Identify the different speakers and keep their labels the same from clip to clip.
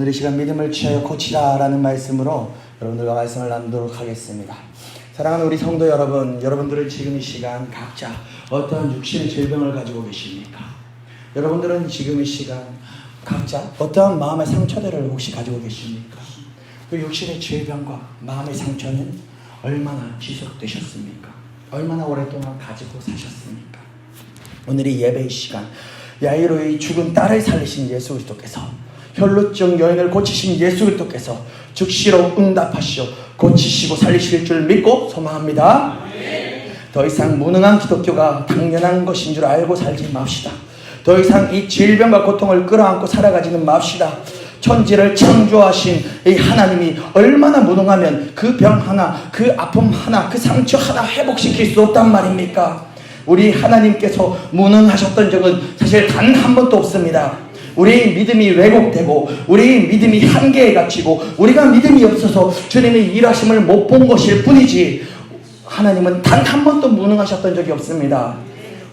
Speaker 1: 오늘 이 시간 믿음을 취하여 고치라라는 말씀으로 여러분들과 말씀을 나누도록 하겠습니다. 사랑하는 우리 성도 여러분, 여러분들은 지금 이 시간 각자 어떠한 육신의 질병을 가지고 계십니까? 여러분들은 지금 이 시간 각자 어떠한 마음의 상처들을 혹시 가지고 계십니까? 그 육신의 질병과 마음의 상처는 얼마나 지속되셨습니까? 얼마나 오랫동안 가지고 사셨습니까? 오늘 이 예배의 시간, 야이로의 죽은 딸을 살리신 예수 그리스도께서, 혈루증 여인을 고치신 예수 그리스도께서 즉시로 응답하시오 고치시고 살리실 줄 믿고 소망합니다. 더 이상 무능한 기독교가 당연한 것인 줄 알고 살지 맙시다. 더 이상 이 질병과 고통을 끌어안고 살아가지는 맙시다. 천지를 창조하신 이 하나님이 얼마나 무능하면 그 병 하나, 그 아픔 하나, 그 상처 하나 회복시킬 수 없단 말입니까? 우리 하나님께서 무능하셨던 적은 사실 단 한 번도 없습니다. 우리의 믿음이 왜곡되고 우리의 믿음이 한계에 갇히고 우리가 믿음이 없어서 주님의 일하심을 못 본 것일 뿐이지 하나님은 단 한 번도 무능하셨던 적이 없습니다.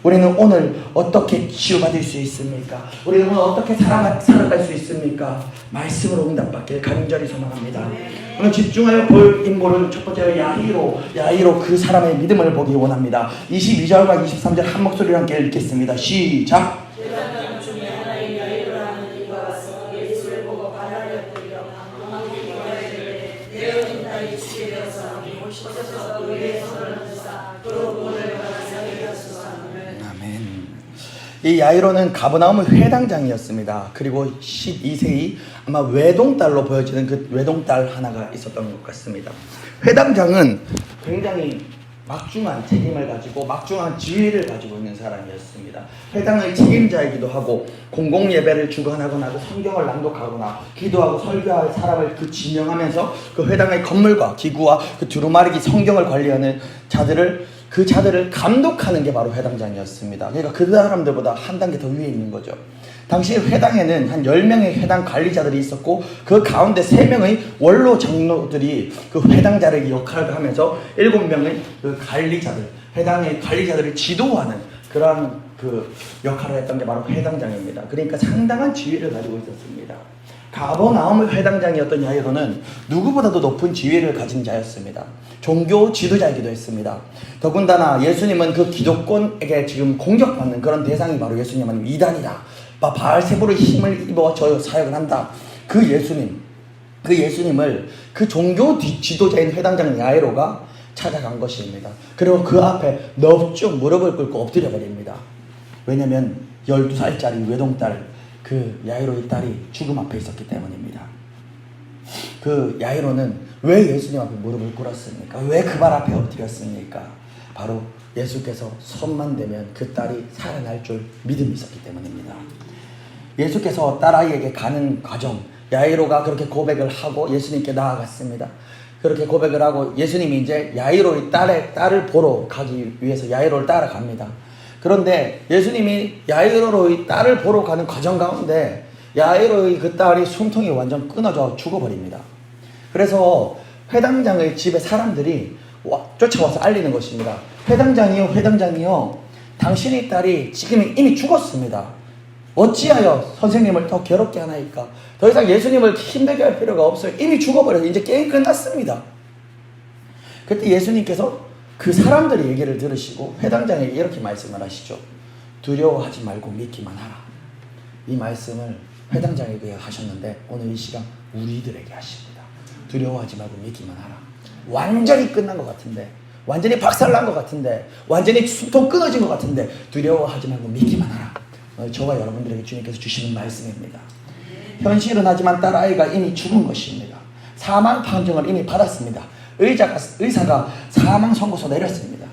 Speaker 1: 우리는 오늘 어떻게 치유받을 수 있습니까? 우리는 오늘 어떻게 살아갈 수 있습니까? 말씀으로 응답받길 간절히 소망합니다. 오늘 집중하여 볼 인물은 첫 번째로 야이로 그 사람의 믿음을 보기 원합니다. 22절과 23절 한 목소리로 함께 읽겠습니다. 시작! 이 야이로는 가버나움 회당장이었습니다. 그리고 12세의 아마 외동딸로 보여지는 그 외동딸 하나가 있었던 것 같습니다. 회당장은 굉장히 막중한 책임을 가지고 막중한 지위를 가지고 있는 사람이었습니다. 회당의 책임자이기도 하고 공공예배를 주관하거나 그 성경을 낭독하거나 기도하고 설교할 사람을 그 지명하면서 그 회당의 건물과 기구와 그 두루마리기 성경을 관리하는 그 자들을 감독하는 게 바로 회당장이었습니다. 그러니까 그 사람들보다 한 단계 더 위에 있는 거죠. 당시 회당에는 한 10명의 회당 관리자들이 있었고 그 가운데 3명의 원로 장로들이 그 회당자의 역할을 하면서 7명의 그 관리자들, 회당의 관리자들을 지도하는 그런 그 역할을 했던 게 바로 회당장입니다. 그러니까 상당한 지위를 가지고 있었습니다. 가버나움 회당장이었던 야이로는 누구보다도 높은 지위를 가진 자였습니다. 종교 지도자이기도 했습니다. 더군다나 예수님은 그 기독권에게 지금 공격받는 그런 대상이 바로 예수님은 이단이다, 바알세불의 힘을 입어 저 사역을 한다. 그 예수님을 그 종교 지도자인 회당장 야이로가 찾아간 것입니다. 그리고 그 앞에 넙죽 무릎을 꿇고 엎드려 버립니다. 왜냐하면 12살짜리 외동딸 그 야이로의 딸이 죽음 앞에 있었기 때문입니다. 그 야이로는 왜 예수님 앞에 무릎을 꿇었습니까? 왜 그 발 앞에 엎드렸습니까? 바로 예수께서 손만 대면 그 딸이 살아날 줄 믿음이 있었기 때문입니다. 예수께서 딸아이에게 가는 과정, 야이로가 그렇게 고백을 하고 예수님께 나아갔습니다. 그렇게 고백을 하고 예수님이 이제 야이로의 딸을 보러 가기 위해서 야이로를 따라갑니다. 그런데 예수님이 야이로의 딸을 보러 가는 과정 가운데 야이로의 그 딸이 숨통이 완전 끊어져 죽어버립니다. 그래서 회당장의 집에 사람들이 쫓아와서 알리는 것입니다. 회당장이요, 당신의 딸이 지금 이미 죽었습니다. 어찌하여 선생님을 더 괴롭게 하나이까? 더 이상 예수님을 힘들게 할 필요가 없어요. 이미 죽어버려서 이제 게임 끝났습니다. 그때 예수님께서 그 사람들의 얘기를 들으시고 회당장에게 이렇게 말씀을 하시죠. 두려워하지 말고 믿기만 하라. 이 말씀을 회당장에게 하셨는데 오늘 이 시간 우리들에게 하십니다. 두려워하지 말고 믿기만 하라. 완전히 끝난 것 같은데, 완전히 박살난 것 같은데, 완전히 숨통 끊어진 것 같은데 두려워하지 말고 믿기만 하라. 저와 여러분들에게 주님께서 주시는 말씀입니다. 현실은 하지만 딸아이가 이미 죽은 것입니다. 사망 판정을 이미 받았습니다. 의사가 사망 선고서 내렸습니다.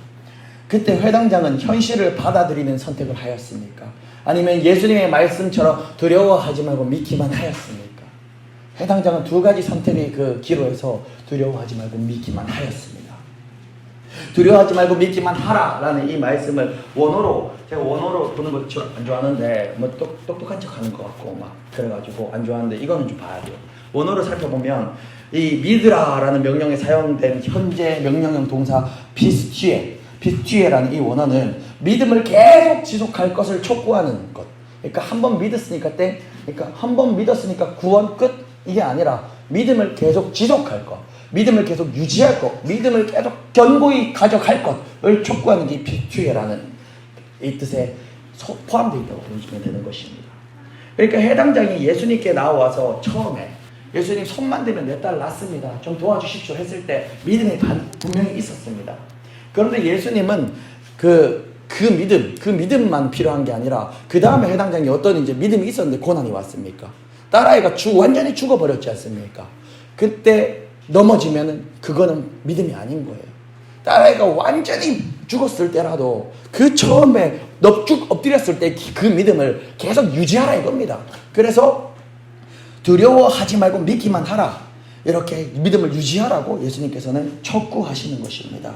Speaker 1: 그때 회당장은 현실을 받아들이는 선택을 하였습니까? 아니면 예수님의 말씀처럼 두려워하지 말고 믿기만 하였습니까? 회당장은 두 가지 선택의 그 기로에서 두려워하지 말고 믿기만 하였습니다. 두려워하지 말고 믿기만 하라라는 이 말씀을 제가 원어로 보는 거 안 좋아하는데 뭐 똑똑한 척 하는 것 같고 막 그래가지고 안 좋아하는데 이거는 좀 봐야 돼요. 원어로 살펴보면 이 믿으라라는 명령에 사용된 현재 명령형 동사 피스티에라는 이 원어는 믿음을 계속 지속할 것을 촉구하는 것. 그러니까 한 번 믿었으니까 땡. 그러니까 한 번 믿었으니까 구원 끝. 이게 아니라 믿음을 계속 지속할 것, 믿음을 계속 유지할 것, 믿음을 계속 견고히 가져갈 것을 촉구하는 게 빅투에라는 이 뜻에 포함되어 있다고 보시면 되는 것입니다. 그러니까 해당장이 예수님께 나와서 처음에 예수님 손만 대면 내 딸 낫습니다, 좀 도와주십시오 했을 때 믿음이 분명히 있었습니다. 그런데 예수님은 그 믿음만 필요한 게 아니라 그 다음에 해당장이 어떤 이제 믿음이 있었는데 고난이 왔습니까? 딸아이가 완전히 죽어버렸지 않습니까? 그때 넘어지면은 그거는 믿음이 아닌 거예요. 딸아이가 완전히 죽었을 때라도 그 처음에 넙죽 엎드렸을 때 그 믿음을 계속 유지하라 이겁니다. 그래서 두려워하지 말고 믿기만 하라, 이렇게 믿음을 유지하라고 예수님께서는 촉구하시는 것입니다.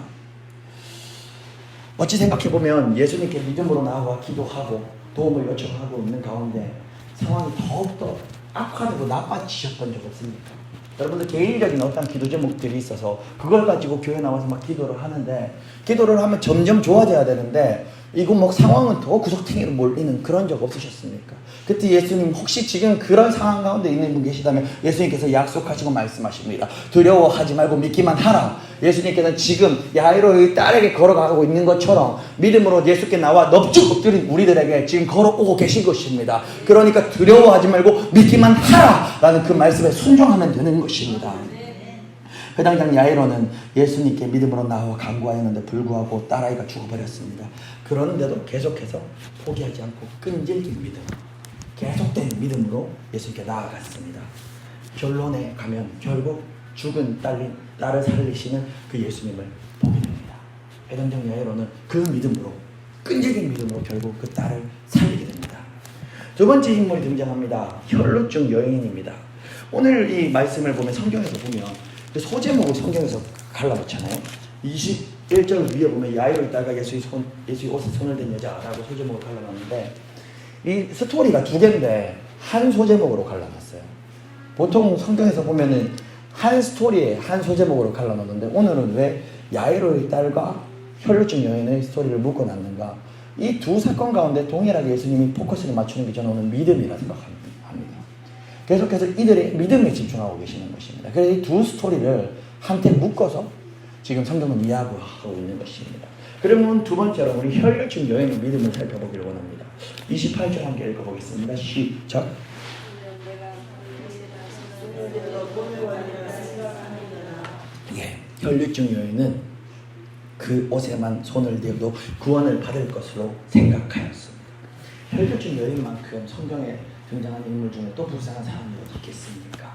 Speaker 1: 어찌 생각해보면 예수님께 믿음으로 나아가 기도하고 도움을 요청하고 있는 가운데 상황이 더욱더 악화되고 나빠지셨던 적 없습니까? 여러분들 개인적인 어떤 기도 제목들이 있어서 그걸 가지고 교회 나와서 막 기도를 하는데, 기도를 하면 점점 좋아져야 되는데 이거 뭐 상황은 더 구석탱이로 몰리는 그런 적 없으셨습니까? 그때 예수님 혹시 지금 그런 상황 가운데 있는 분 계시다면 예수님께서 약속하시고 말씀하십니다. 두려워하지 말고 믿기만 하라. 예수님께서는 지금 야이로의 딸에게 걸어가고 있는 것처럼 믿음으로 예수께 나와 넙죽 엎드린 우리들에게 지금 걸어오고 계신 것입니다. 그러니까 두려워하지 말고 믿기만 하라 라는 그 말씀에 순종하면 되는 것입니다. 회당장 야이로는 예수님께 믿음으로 나와 간구하였는데 불구하고 딸아이가 죽어버렸습니다. 그런데도 계속해서 포기하지 않고 끈질긴 믿음, 계속된 믿음으로 예수님께 나아갔습니다. 결론에 가면 결국 죽은 딸을 살리시는 그 예수님을 보게 됩니다. 회당장 야이로는 그 믿음으로, 끈질긴 믿음으로 결국 그 딸을 살리게 됩니다. 두 번째 인물이 등장합니다. 혈루증 여인입니다. 오늘 이 말씀을 보면, 성경에서 보면 소제목을 성경에서 갈라놓잖아요. 21절 위에 보면 야이로의 딸과 예수의 옷에 손을 댄 여자라고 소제목을 갈라놨는데, 이 스토리가 두 개인데 한 소제목으로 갈라놨어요. 보통 성경에서 보면은 한 스토리에 한 소제목으로 갈라놓는데 오늘은 왜 야이로의 딸과 혈루증 여인의 스토리를 묶어놨는가? 이 두 사건 가운데 동일하게 예수님이 포커스를 맞추는 게 저는 오늘 믿음이라 생각합니다. 계속해서 이들의 믿음에 집중하고 계시는 것입니다. 그래서 이 두 스토리를 한테 묶어서 지금 성경은 이야기하고 있는 것입니다. 그러면 두 번째로 우리 혈루증 여인의 믿음을 살펴보기를 원합니다. 28절 함께 읽어보겠습니다. 시작. 예, 혈루증 여인은 그 옷에만 손을 대도 구원을 받을 것으로 생각하였습니다. 혈루증 여인만큼 성경에 등장하는 인물 중에 또 불쌍한 사람이 어디 있겠습니까?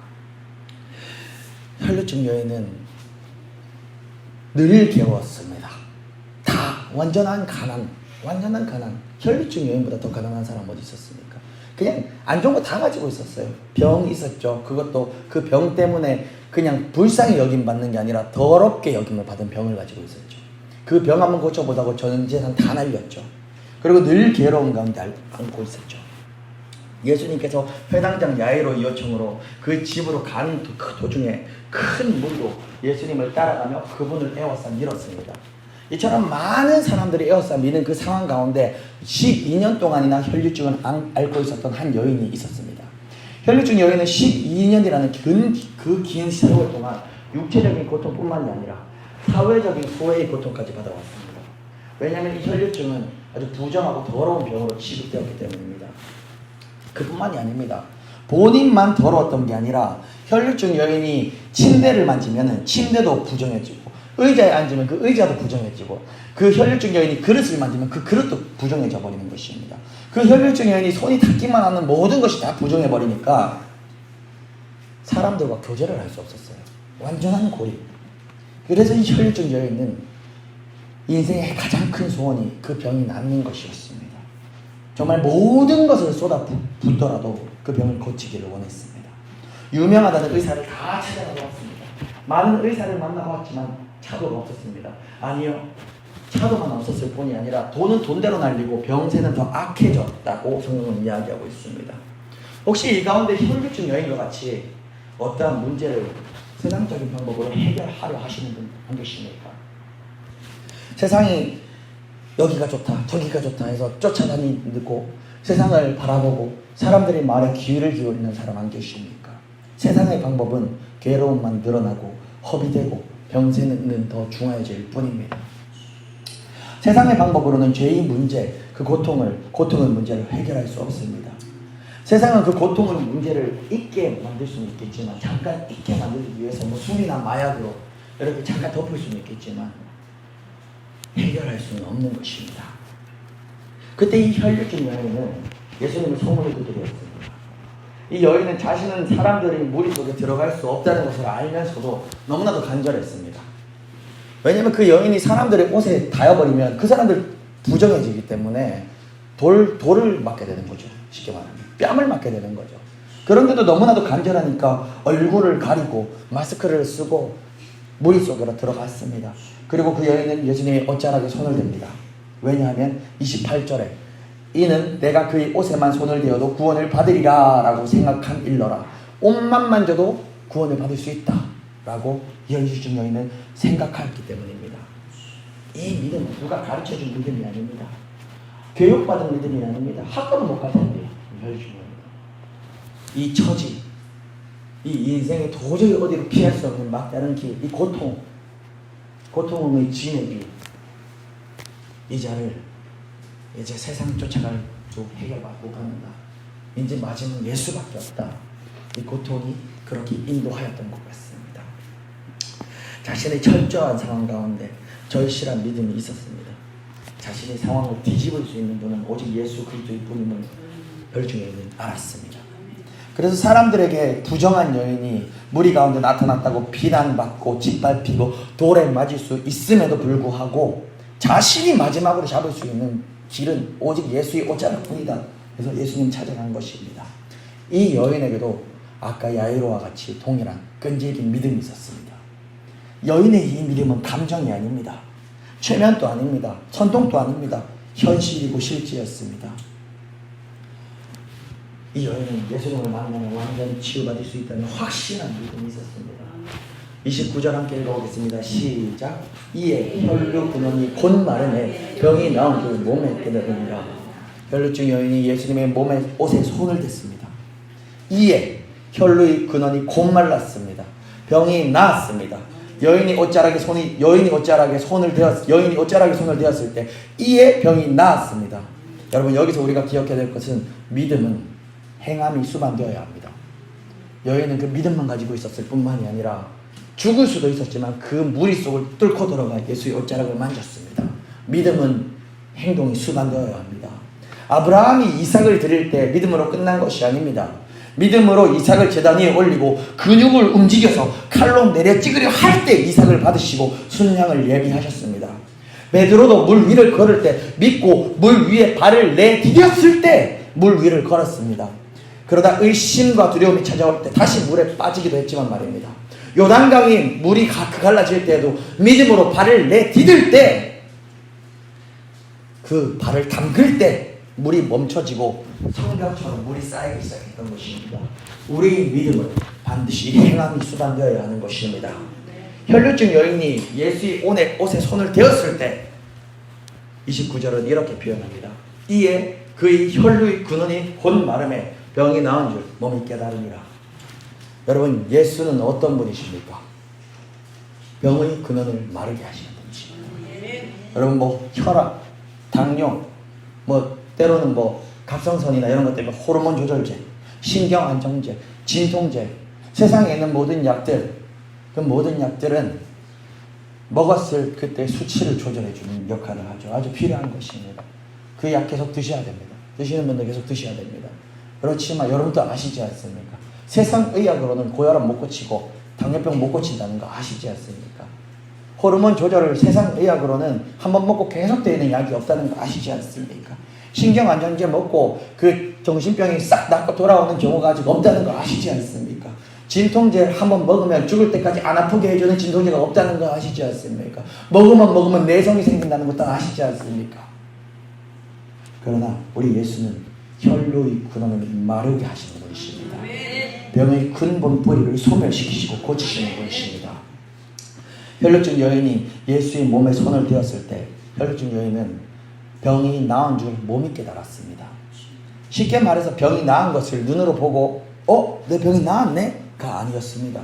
Speaker 1: 혈루증 여인은 늘 괴로웠습니다. 다 완전한 가난. 혈루증 여인보다 더 가난한 사람 어디 있었습니까? 그냥 안 좋은 거 다 가지고 있었어요. 병이 있었죠. 그것도 그 병 때문에 그냥 불쌍히 여김받는 게 아니라 더럽게 여김을 받은 병을 가지고 있었죠. 그 병 한번 고쳐보다고 전 재산 다 날렸죠. 그리고 늘 괴로운 가운데 안고 있었죠. 예수님께서 회당장 야이로의 요청으로 그 집으로 가는 도중에 큰 물로 예수님을 따라가며 그분을 에워싸 밀었습니다. 이처럼 많은 사람들이 에워싸 미는 그 상황 가운데 12년 동안이나 혈루증을 앓고 있었던 한 여인이 있었습니다. 혈루증 여인은 12년이라는 그 긴 세월 동안 육체적인 고통뿐만이 아니라 사회적인 소외의 고통까지 받아왔습니다. 왜냐하면 이 혈루증은 아주 부정하고 더러운 병으로 취급되었기 때문입니다. 그뿐만이 아닙니다. 본인만 더러웠던 게 아니라 혈루증 여인이 침대를 만지면 침대도 부정해지고, 의자에 앉으면 그 의자도 부정해지고, 그 혈루증 여인이 그릇을 만지면 그 그릇도 부정해져 버리는 것입니다. 그 혈루증 여인이 손이 닿기만 하는 모든 것이 다 부정해 버리니까 사람들과 교제를 할 수 없었어요. 완전한 고립. 그래서 이 혈루증 여인은 인생의 가장 큰 소원이 그 병이 낫는 것이었습니다. 정말 모든 것을 쏟아붓더라도 그 병을 고치기를 원했습니다. 유명하다는 의사를 다 찾아다녔습니다. 많은 의사를 만나봤지만 차도가 없었습니다. 아니요, 차도만 없었을 뿐이 아니라 돈은 돈대로 날리고 병세는 더 악해졌다고 성경은 이야기하고 있습니다. 혹시 이 가운데 혈루증 여인과 같이 어떠한 문제를 세상적인 방법으로 해결하려 하시는 분 안 계십니까? 세상이 여기가 좋다 저기가 좋다 해서 쫓아다니고 세상을 바라보고 사람들의 말에 귀를 기울이는 사람 안 계십니까? 세상의 방법은 괴로움만 늘어나고 허비되고 병세는 더 중하여질 뿐입니다. 세상의 방법으로는 죄의 문제, 그 고통의 문제를 해결할 수 없습니다. 세상은 그 고통의 문제를 잊게 만들 수는 있겠지만, 잠깐 잊게 만들기 위해서 뭐 술이나 마약으로 이렇게 잠깐 덮을 수는 있겠지만 해결할 수는 없는 것입니다. 그때 이 혈육적 여인은 예수님의 소문을 두드렸습니다. 이 여인은 자신은 사람들이 무리 속에 들어갈 수 없다는 것을 알면서도 너무나도 간절했습니다. 왜냐하면 그 여인이 사람들의 옷에 닿아버리면 그 사람들 부정해지기 때문에 돌을 맞게 되는 거죠. 쉽게 말하면 뺨을 맞게 되는 거죠. 그런데도 너무나도 간절하니까 얼굴을 가리고 마스크를 쓰고 무리 속으로 들어갔습니다. 그리고 그 여인은 예수님의 옷자락에 손을 댑니다. 왜냐하면 28절에 이는 내가 그의 옷에만 손을 대어도 구원을 받으리라 라고 생각한 일러라. 옷만 만져도 구원을 받을 수 있다 라고 혈육적 여인은 생각했기 때문입니다. 이 믿음은 누가 가르쳐준 믿음이 아닙니다. 교육받은 믿음이 아닙니다. 학교는 못 갈 텐데요. 혈육적 여인. 이 처지, 이 인생에 도저히 어디로 피할 수 없는 막다른 길, 이 고통의 진액이 이 자를 이제 세상 쫓아갈 또 해결받고 가는다. 이제 마지막 예수밖에 없다. 이 고통이 그렇게 인도하였던 것 같습니다. 자신의 철저한 상황 가운데 절실한 믿음이 있었습니다. 자신의 상황을 뒤집을 수 있는 분은 오직 예수 그리스도의 뿐임을 혈육적 여인은 알았습니다. 그래서 사람들에게 부정한 여인이 무리 가운데 나타났다고 비난받고 짓밟히고 돌에 맞을 수 있음에도 불구하고 자신이 마지막으로 잡을 수 있는 길은 오직 예수의 옷자락 뿐이다. 그래서 예수님 찾아간 것입니다. 이 여인에게도 아까 야이로와 같이 동일한 끈질긴 믿음이 있었습니다. 여인의 이 믿음은 감정이 아닙니다. 최면도 아닙니다. 천동도 아닙니다. 현실이고 실제였습니다. 이 여인은 예수님을 만나면 완전히 치유받을 수 있다는 확신한 믿음이 있었습니다. 29절 함께 읽어보겠습니다. 시작. 이에 혈육 근원이 곧 마름에 병이 나은 그 몸에 깨달으니라. 혈육적 여인이 예수님의 몸에 옷에 손을 댔습니다. 이에 혈루의 근원이 곧 말랐습니다. 병이 나았습니다. 여인이 옷자락에 손을 대었을 때 이에 병이 나았습니다. 여러분, 여기서 우리가 기억해야 될 것은 믿음은 행함이 수반되어야 합니다. 여인은 그 믿음만 가지고 있었을 뿐만이 아니라 죽을 수도 있었지만 그 무리 속을 뚫고 들어가 예수의 옷자락을 만졌습니다. 믿음은 행동이 수반되어야 합니다. 아브라함이 이삭을 드릴 때 믿음으로 끝난 것이 아닙니다. 믿음으로 이삭을 제단 위에 올리고 근육을 움직여서 칼로 내려 찍으려 할 때 이삭을 받으시고 순양을 예비하셨습니다. 베드로도 물 위를 걸을 때 믿고 물 위에 발을 내디뎠을 때 물 위를 걸었습니다. 그러다 의심과 두려움이 찾아올 때 다시 물에 빠지기도 했지만 말입니다. 요단강이 물이 갈라질 때에도 믿음으로 발을 내디딜 때 그 발을 담글 때 물이 멈춰지고 성경처럼 물이 쌓이기 시작했던 것입니다. 우리의 믿음은 반드시 행함이 수반되어야 하는 것입니다. 혈류증 여인이 예수의 옷에 손을 대었을 때 29절은 이렇게 표현합니다. 이에 그의 혈류의 근원이 곧 마름에 병이 나은 줄 몸이 깨달으니라. 여러분, 예수는 어떤 분이십니까? 병의 근원을 마르게 하시는 분이십니다. 여러분, 혈압, 당뇨, 때로는 갑상선이나 이런 것 때문에 호르몬 조절제, 신경 안정제, 진통제, 세상에 있는 모든 약들, 그 모든 약들은 먹었을 그때 수치를 조절해주는 역할을 하죠. 아주 필요한 것입니다. 그 약 계속 드셔야 됩니다. 드시는 분들 계속 드셔야 됩니다. 그렇지만 여러분도 아시지 않습니까? 세상 의학으로는 고혈압 못 고치고 당뇨병 못 고친다는 거 아시지 않습니까? 호르몬 조절을 세상 의학으로는 한번 먹고 계속 되는 약이 없다는 거 아시지 않습니까? 신경 안정제 먹고 그 정신병이 싹 낫고 돌아오는 경우가 아직 없다는 거 아시지 않습니까? 진통제를 한번 먹으면 죽을 때까지 안 아프게 해주는 진통제가 없다는 거 아시지 않습니까? 먹으면 내성이 생긴다는 것도 아시지 않습니까? 그러나 우리 예수는 혈류의 근원을 마르게 하시는 분이십니다. 병의 근본 뿌리를 소멸시키시고 고치시는 분이십니다. 혈류증 여인이 예수의 몸에 손을 대었을 때 혈류증 여인은 병이 나은 줄 몸이 깨달았습니다. 쉽게 말해서 병이 나은 것을 눈으로 보고 내 병이 나았네? 아니었습니다.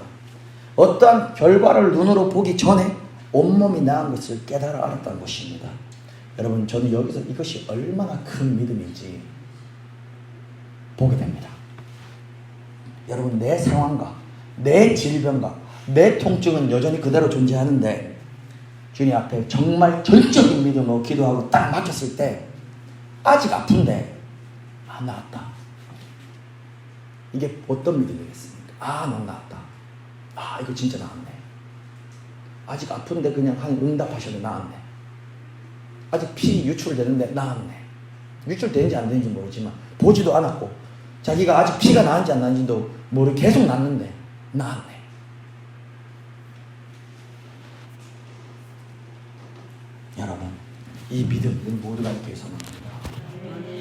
Speaker 1: 어떠한 결과를 눈으로 보기 전에 온몸이 나은 것을 깨달아 알았다는 것입니다. 여러분, 저는 여기서 이것이 얼마나 큰 믿음인지 보게 됩니다. 여러분, 내 상황과 내 질병과 내 통증은 여전히 그대로 존재하는데 주님 앞에 정말 전적인 믿음으로 기도하고 딱 맡겼을 때 아직 아픈데 나았다. 이게 어떤 믿음이겠습니까? 넌 나았다. 이거 진짜 나았네. 아직 아픈데 그냥 한 응답하셔도 나았네. 아직 피 유출되는데 나았네. 유출되는지 안 되는지 모르지만 보지도 않았고 자기가 아직 피가 나은지 안 나은지도 모르고 계속 났는데 나았네. 여러분, 이 믿음 모두가 있게 소망합니다.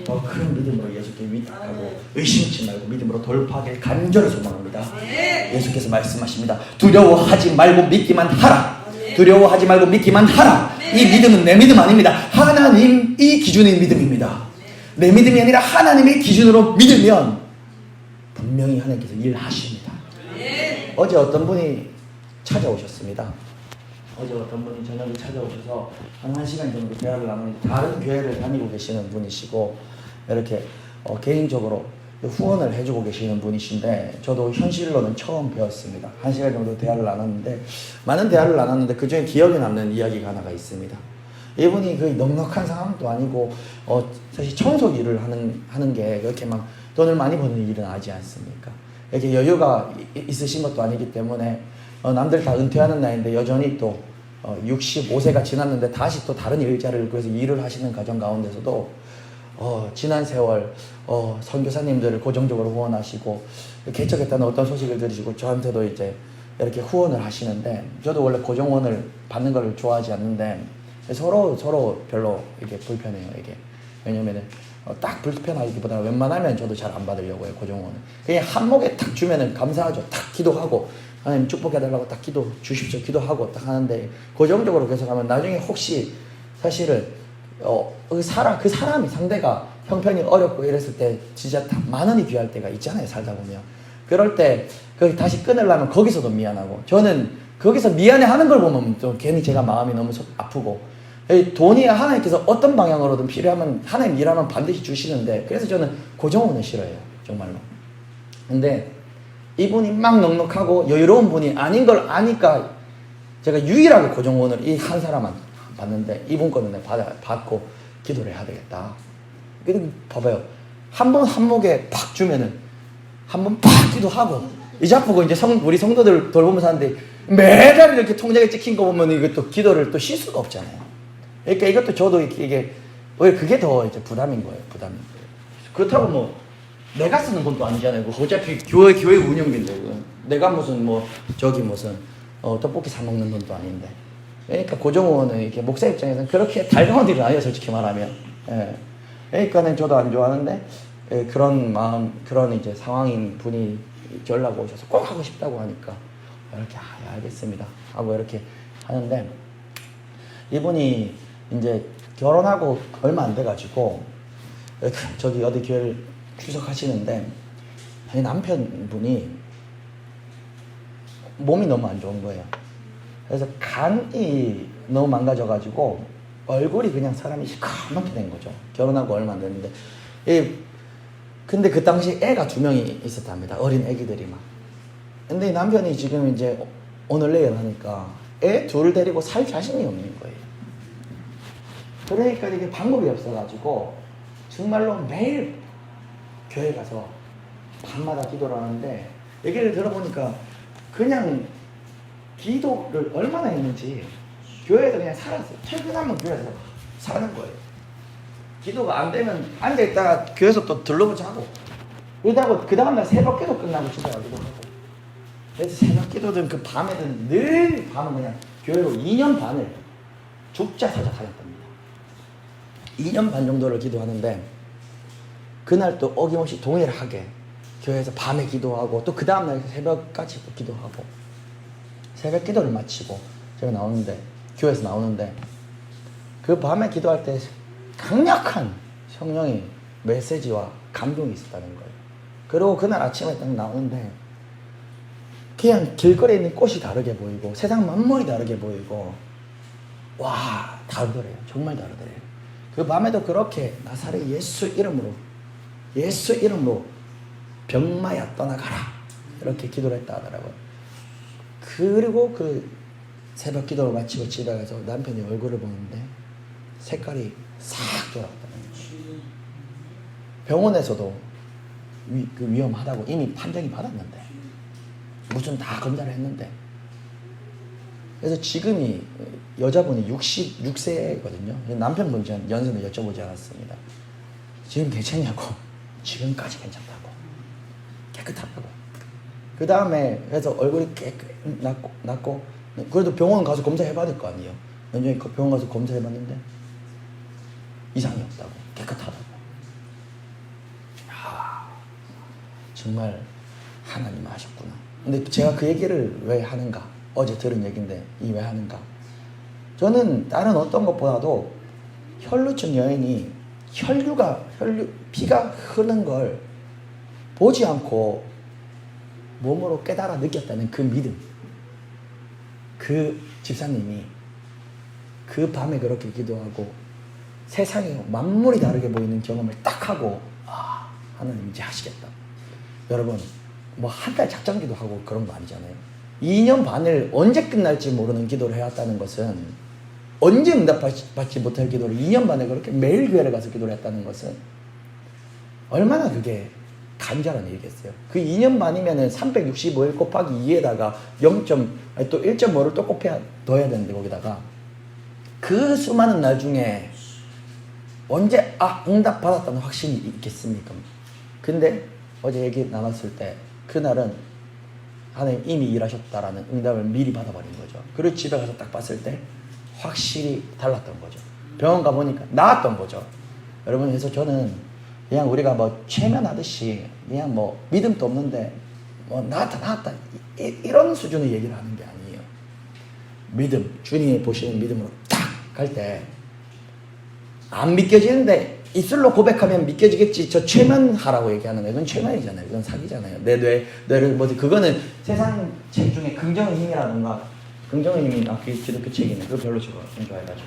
Speaker 1: 더 큰 믿음으로 예수께 위탁하고 의심치 말고 믿음으로 돌파하길 간절히 소망합니다. 예수께서 말씀하십니다. 두려워하지 말고 믿기만 하라. 두려워하지 말고 믿기만 하라. 이 믿음은 내 믿음 아닙니다. 하나님 이 기준의 믿음입니다. 내 믿음이 아니라 하나님의 기준으로 믿으면 분명히 하나님께서 일하십니다. 어제 어떤 분이 찾아오셨습니다. 어제 어떤 분이 저녁에 찾아오셔서 한 1시간 정도 대화를 나누는데 다른 교회를 다니고 계시는 분이시고 이렇게 개인적으로 후원을 해주고 계시는 분이신데 저도 현실로는 처음 배웠습니다. 1시간 정도 대화를 나눴는데 많은 대화를 나눴는데 그 중에 기억에 남는 이야기가 하나가 있습니다. 이분이 그 넉넉한 상황도 아니고 사실 청소 일을 하는 게 그렇게 막 돈을 많이 버는 일은 아니지 않습니까? 이렇게 여유가 있으신 것도 아니기 때문에 남들 다 은퇴하는 나이인데 여전히 또 65세가 지났는데 다시 또 다른 일자리를 그래서 일을 하시는 가정 가운데서도 지난 세월 선교사님들을 고정적으로 후원하시고 개척했다는 어떤 소식을 들으시고 저한테도 이제 이렇게 후원을 하시는데 저도 원래 고정원을 받는 걸 좋아하지 않는데 서로 별로 이게 불편해요. 이게 왜냐면은 딱 불편하기보다는 웬만하면 저도 잘 안 받으려고 해요. 고정원은 그냥 한목에 탁 주면은 감사하죠. 탁 기도하고 하나님 축복해달라고 딱 기도 주십시오 기도하고 딱 하는데 고정적으로 계속 하면 나중에 혹시 사실은 그 사람이 상대가 형편이 어렵고 이랬을 때 진짜 만 원이 귀할 때가 있잖아요. 살다 보면 그럴 때 다시 끊으려면 거기서도 미안하고 저는 거기서 미안해 하는 걸 보면 좀 괜히 제가 마음이 너무 아프고 돈이 하나님께서 어떤 방향으로든 필요하면 하나님 일하면 반드시 주시는데 그래서 저는 고정원은 싫어해요. 정말로. 근데 이분이 막 넉넉하고 여유로운 분이 아닌 걸 아니까 제가 유일하게 고정원을 이 한 사람만 받는데 이분 거는 내가 받고 기도를 해야 되겠다. 근데 봐봐요. 한 번 한목에 팍 주면은 한 번 팍 기도하고 이제 보고 이제 우리 성도들 돌보면서 하는데 매달 이렇게 통장에 찍힌 거 보면 이것도 기도를 또 쉴 수가 없잖아요. 그러니까 이것도 저도 이게 왜 그게 더 이제 부담인 거예요. 그렇다고 뭐 내가 쓰는 돈도 아니잖아요. 어차피 교회 운영비인데 내가 무슨 무슨 떡볶이 사 먹는 돈도 아닌데. 그러니까 고정원은 이렇게 목사 입장에서는 그렇게 달가운 일은 아니에요. 솔직히 말하면. 예. 그러니까는 저도 안 좋아하는데 그런 마음, 그런 이제 상황인 분이 연락 오셔서 꼭 하고 싶다고 하니까 이렇게 알겠습니다 하고 이렇게 하는데 이분이 이제 결혼하고 얼마 안 돼가지고 저기 어디 교회를 출석하시는데 남편분이 몸이 너무 안 좋은 거예요. 그래서 간이 너무 망가져가지고 얼굴이 그냥 사람이 시커멓게 된 거죠. 결혼하고 얼마 안 됐는데 근데 그 당시 애가 2명이 있었답니다. 어린 애기들이 막. 근데 이 남편이 지금 이제 오늘 내일 하니까 애 둘 데리고 살 자신이 없는 거예요. 그러니까 이게 방법이 없어가지고 정말로 매일 교회 가서 밤마다 기도를 하는데 얘기를 들어보니까 그냥 기도를 얼마나 했는지 교회에서 그냥 살았어요. 퇴근하면 교회에서 사는 거예요. 기도가 안 되면 앉아있다가 교회에서 또 들러보자고 그러다가 그 다음날 새벽 기도 끝나고 집에 가기도 하고 그래서 새벽 기도든 그 밤에든 늘 밤은 그냥 교회로 2년 반을 죽자 사자 다녔답니다. 2년 반 정도를 기도하는데 그날 또 어김없이 동일하게 교회에서 밤에 기도하고 또 그 다음날 새벽까지 또 기도하고 새벽 기도를 마치고 제가 교회에서 나오는데 그 밤에 기도할 때 강력한 성령의 메시지와 감동이 있었다는 거예요. 그리고 그날 아침에 딱 나오는데 그냥 길거리에 있는 꽃이 다르게 보이고 세상 만물이 다르게 보이고 와 다르더래요. 정말 다르더래요. 그 밤에도 그렇게 나사렛 예수 이름으로 병마야 떠나가라 이렇게 기도를 했다 하더라고요. 그리고 그 새벽 기도를 마치고 집에 가서 남편이 얼굴을 보는데 색깔이 싹 돌아왔다는 거예요. 병원에서도 그 위험하다고 이미 판정이 받았는데 무슨 다 검사를 했는데 그래서 지금이 여자분이 66세거든요. 남편분 연세는 여쭤보지 않았습니다. 지금 괜찮냐고. 지금까지 괜찮다고. 깨끗하다고. 그 다음에 그래서 얼굴이 났고 그래도 병원 가서 검사해봐야 될 거 아니에요. 연정이 병원 가서 검사해봤는데 이상이 없다고. 깨끗하다고. 야, 정말 하나님 하셨구나. 근데 제가 그 얘기를 왜 하는가? 어제 들은 얘기인데 이 왜 하는가? 저는 다른 어떤 것보다도 혈루증 여인이 피가 흐르는 걸 보지 않고 몸으로 깨달아 느꼈다는 그 믿음. 그 집사님이 그 밤에 그렇게 기도하고 세상에 만물이 다르게 보이는 경험을 딱 하고 하나님 이제 하시겠다. 여러분 뭐 한 달 작정기도 하고 그런 거 아니잖아요. 2년 반을 언제 끝날지 모르는 기도를 해왔다는 것은 언제 응답받지 못할 기도를 2년 반에 그렇게 매일 교회를 가서 기도를 했다는 것은 얼마나 그게 간절한 일이겠어요. 그 2년 반이면은 365일 곱하기 2에다가 1.5를 또 더해야 되는데 거기다가 그 수많은 날 중에 언제 응답받았다는 확신이 있겠습니까? 근데 어제 얘기 나눴을 때 그날은 하나님 이미 일하셨다라는 응답을 미리 받아버린 거죠. 그리고 집에 가서 딱 봤을 때 확실히 달랐던 거죠. 병원 가보니까 나았던 거죠. 여러분, 그래서 저는 그냥 우리가 뭐 최면하듯이 그냥 뭐 믿음도 없는데 뭐 나았다 이런 수준의 얘기를 하는 게 아니에요. 믿음, 주님이 보시는 믿음으로 딱 갈 때 안 믿겨지는데 입술로 고백하면 믿겨지겠지. 저 최면하라고 얘기하는 거 이건 최면이잖아요. 이건 사기잖아요. 내 뇌를 뭐지 그거는 세상 책 중에 긍정의 힘이라든가 긍정의 힘이 그 기독교 책이네. 그거 별로 제가 좀 좋아해가지고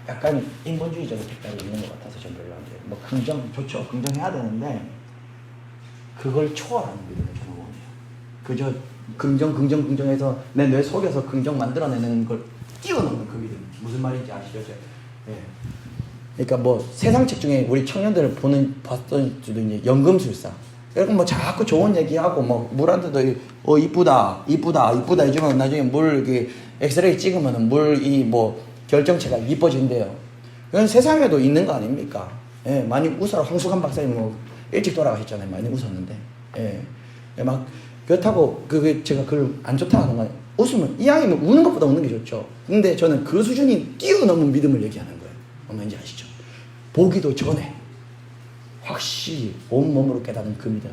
Speaker 1: 약간 인본주의적인 색깔이 있는 것 같아서 좀 별로 안 돼요. 뭐 긍정 좋죠. 긍정해야 되는데 그걸 초월하는 믿음을 저는 원해요. 그저 긍정해서 내 뇌 속에서 긍정 만들어내는 걸 뛰어넘는 그 믿음. 무슨 말인지 아시죠? 예. 그러니까 뭐 세상 책 중에 우리 청년들을 봤던 주도 이제 연금술사. 그러니까 뭐 자꾸 좋은 얘기하고 뭐 물한테도 이쁘다 이지만 나중에 물 이렇게 엑스레이 찍으면은 물 이 뭐 결정체가 이뻐진대요. 그건 세상에도 있는 거 아닙니까? 예, 많이 웃어라. 황수관 박사님 뭐 일찍 돌아가셨잖아요. 많이 웃었는데. 예, 막 그렇다고 제가 그걸 안 좋다 하는 거 아니에요. 웃으면 이왕이면 우는 것보다 웃는 게 좋죠. 근데 저는 그 수준이 뛰어넘은 믿음을 얘기하는 거예요. 뭔지 아시죠? 보기도 전에 확실히 온몸으로 깨닫는 그 믿음,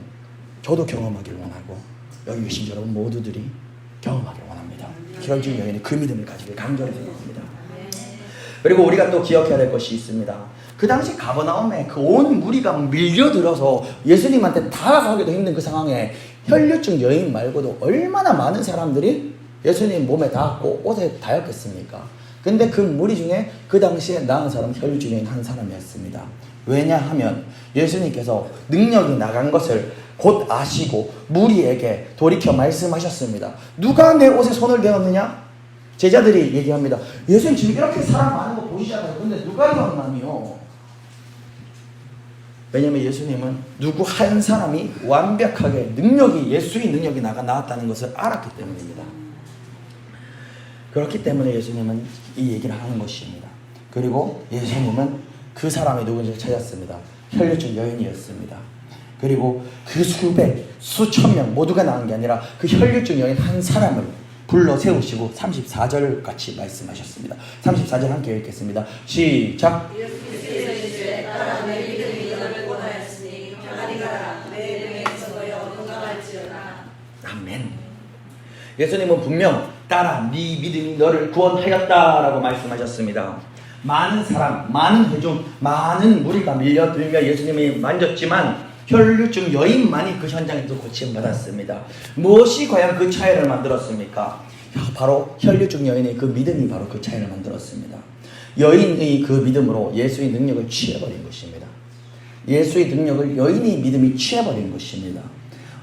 Speaker 1: 저도 경험하기를 원하고 여기 계신 여러분 모두들이 경험하기를 원합니다. 혈중 여인이 그 믿음을 가지길 간절히 생각합니다. 그리고 우리가 또 기억해야 될 것이 있습니다. 그 당시 가버나움에 그 온 무리가 밀려들어서 예수님한테 다가가기도 힘든 그 상황에 혈류증 여인 말고도 얼마나 많은 사람들이 예수님 몸에 닿았고 옷에 닿았겠습니까? 근데 그 무리 중에 그 당시에 나은 사람 혈류증 여인 한 사람이었습니다. 왜냐하면 예수님께서 능력이 나간 것을 곧 아시고 무리에게 돌이켜 말씀하셨습니다. 누가 내 옷에 손을 대었느냐? 제자들이 얘기합니다. 예수님 지금 이렇게 사람 많은 거 보시잖아요. 근데 누가 대었나니요? 왜냐하면 예수님은 누구 한 사람이 완벽하게 예수의 능력이 나왔다는 것을 알았기 때문입니다. 그렇기 때문에 예수님은 이 얘기를 하는 것입니다. 그리고 예수님은 그 사람이 누군지 찾았습니다. 혈류증 여인이었습니다. 그리고 그 수천 명 모두가 나은 게 아니라 그 혈류증 여인 한 사람을 불러 세우시고 34절 같이 말씀하셨습니다. 34절 함께 읽겠습니다. 시작. 아멘. 예수님은 분명 따라 네 믿음이 너를 구원하였다라고 말씀하셨습니다. 많은 사람, 많은 회중, 많은 무리가 밀려들며 예수님이 만졌지만 혈류증 여인만이 그 현장에서 고침받았습니다. 무엇이 과연 그 차이를 만들었습니까? 바로 혈류증 여인의 그 믿음이 바로 그 차이를 만들었습니다. 여인의 그 믿음으로 예수의 능력을 취해버린 것입니다. 예수의 능력을 여인의 믿음이 취해버린 것입니다.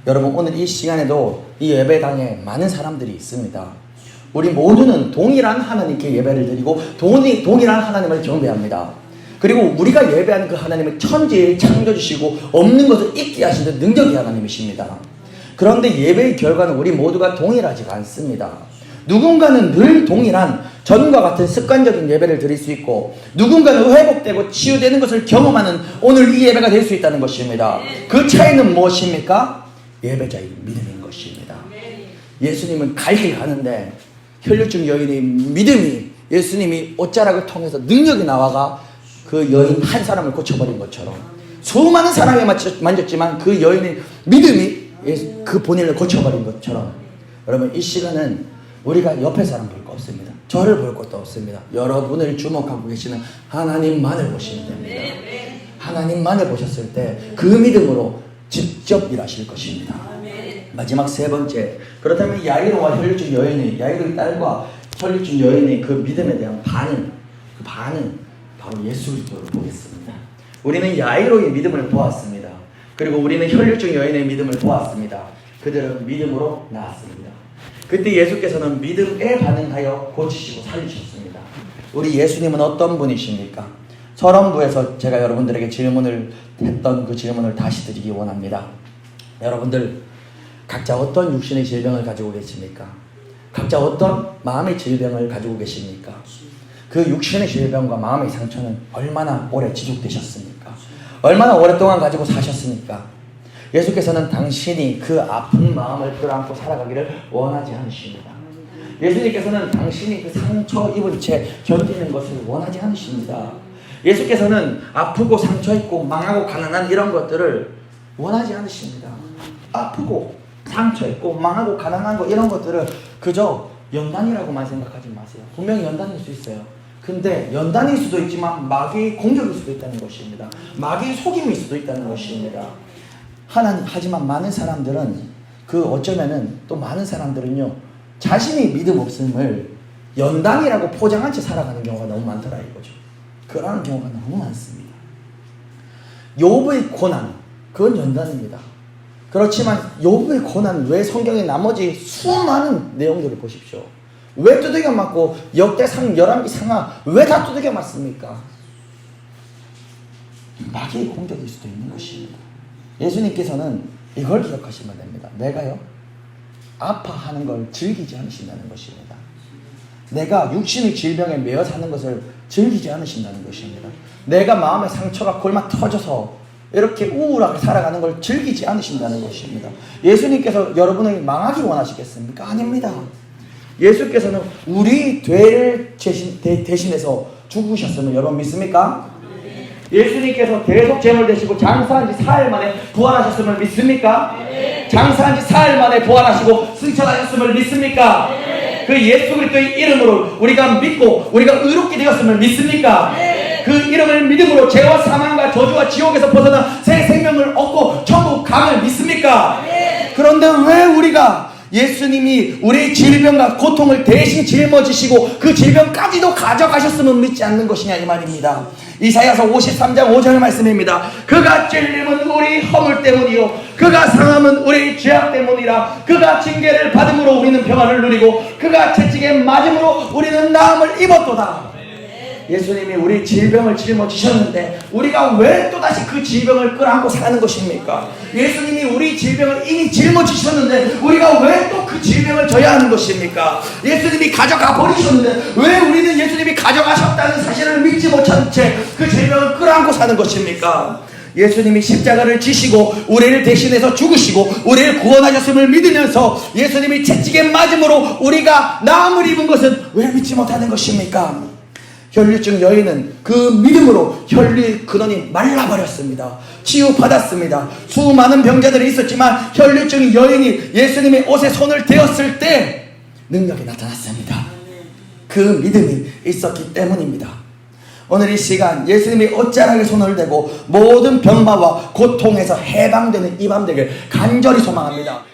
Speaker 1: 여러분, 오늘 이 시간에도 이 예배당에 많은 사람들이 있습니다. 우리 모두는 동일한 하나님께 예배를 드리고 동일한 하나님을 경배합니다. 그리고 우리가 예배하는 그 하나님은 천지를 창조주시고 없는 것을 있게 하시는 능력의 하나님이십니다. 그런데 예배의 결과는 우리 모두가 동일하지가 않습니다. 누군가는 늘 동일한 전과 같은 습관적인 예배를 드릴 수 있고, 누군가는 회복되고 치유되는 것을 경험하는 오늘 이 예배가 될 수 있다는 것입니다. 그 차이는 무엇입니까? 예배자의 믿음인 것입니다. 예수님은 갈 길 가는데 혈류증 여인의 믿음이 예수님이 옷자락을 통해서 능력이 나와가 그 여인 한 사람을 고쳐버린 것처럼, 수많은 사람이 만졌지만 그 여인의 믿음이 그 본인을 고쳐버린 것처럼, 여러분, 이 시간은 우리가 옆에 사람 볼 거 없습니다. 저를 볼 것도 없습니다. 여러분을 주목하고 계시는 하나님만을 보시면 됩니다. 하나님만을 보셨을 때 그 믿음으로 직접 일하실 것입니다. 마지막 세 번째, 그렇다면 야이로와 혈류증 여인의, 야이로의 딸과 혈류증 여인의 그 믿음에 대한 반응, 그 반응, 바로 예수 그리스도를 보겠습니다. 우리는 야이로의 믿음을 보았습니다. 그리고 우리는 혈류증 여인의 믿음을 보았습니다. 그들은 믿음으로 나았습니다. 그때 예수께서는 믿음에 반응하여 고치시고 살리셨습니다. 우리 예수님은 어떤 분이십니까? 서론부에서 제가 여러분들에게 질문을 했던 그 질문을 다시 드리기 원합니다. 여러분들 각자 어떤 육신의 질병을 가지고 계십니까? 각자 어떤 마음의 질병을 가지고 계십니까? 그 육신의 질병과 마음의 상처는 얼마나 오래 지속되셨습니까? 얼마나 오랫동안 가지고 사셨습니까? 예수께서는 당신이 그 아픈 마음을 끌어안고 살아가기를 원하지 않으십니다. 예수님께서는 당신이 그 상처 입은 채 견디는 것을 원하지 않으십니다. 예수께서는 아프고 상처 있고 망하고 가난한 이런 것들을 원하지 않으십니다. 아프고 상처 있고 망하고 가난한 거 이런 것들을 그저 연단이라고만 생각하지 마세요. 분명히 연단일 수 있어요. 근데 연단일 수도 있지만 마귀의 공격일 수도 있다는 것입니다. 마귀의 속임일 수도 있다는 것입니다. 하지만 많은 사람들은 어쩌면은 또 많은 사람들은요, 자신이 믿음 없음을 연단이라고 포장한 채 살아가는 경우가 너무 많더라 이거죠. 그러는 경우가 너무 많습니다. 욥의 고난, 그건 연단입니다. 그렇지만 욥의 고난 외 성경의 나머지 수많은 내용들을 보십시오. 왜 두들겨 맞고 역대상 11기 상하 왜 다 두들겨 맞습니까? 마귀의 공격일 수도 있는 것입니다. 예수님께서는 이걸 기억하시면 됩니다. 내가요, 아파하는 걸 즐기지 않으신다는 것입니다. 내가 육신의 질병에 매여 사는 것을 즐기지 않으신다는 것입니다. 내가 마음의 상처가 골마 터져서 이렇게 우울하게 살아가는 걸 즐기지 않으신다는 것입니다. 예수님께서 여러분을 망하기 원하시겠습니까? 아닙니다. 예수께서는 우리 죄를 대신해서 죽으셨으면 여러분 믿습니까? 예수님께서 대속 제물 되시고 장사한 지 4일 만에 부활하셨음을 믿습니까? 장사한 지 4일 만에 부활하시고 승천하셨음을 믿습니까? 그 예수 그리스도의 이름으로 우리가 믿고 우리가 의롭게 되었음을 믿습니까? 그 이름을 믿음으로 죄와 사망과 저주와 지옥에서 벗어나 새 생명을 얻고 천국 감을 믿습니까? 그런데 왜 우리가 예수님이 우리의 질병과 고통을 대신 짊어지시고 그 질병까지도 가져가셨으면 믿지 않는 것이냐 이 말입니다. 이사야서 53장 5절 말씀입니다. 그가 찔림은 우리 허물 때문이요 그가 상함은 우리 죄악 때문이라. 그가 징계를 받음으로 우리는 평안을 누리고 그가 채찍에 맞음으로 우리는 나음을 입었도다. 예수님이 우리 질병을 짊어지셨는데 우리가 왜 또다시 그 질병을 끌어안고 사는 것입니까? 예수님이 우리 질병을 이미 짊어지셨는데 우리가 왜 또 그 질병을 져야 하는 것입니까? 예수님이 가져가 버리셨는데 왜 우리는 예수님이 가져가셨다는 사실을 믿지 못한 채 그 질병을 끌어안고 사는 것입니까? 예수님이 십자가를 지시고 우리를 대신해서 죽으시고 우리를 구원하셨음을 믿으면서 예수님이 채찍에 맞음으로 우리가 나음을 입은 것은 왜 믿지 못하는 것입니까? 혈류증 여인은 그 믿음으로 혈류의 근원이 말라버렸습니다. 치유받았습니다. 수많은 병자들이 있었지만 혈류증 여인이 예수님의 옷에 손을 대었을 때 능력이 나타났습니다. 그 믿음이 있었기 때문입니다. 오늘 이 시간 예수님이 옷자락에 손을 대고 모든 병마와 고통에서 해방되는 이 밤 되길 간절히 소망합니다.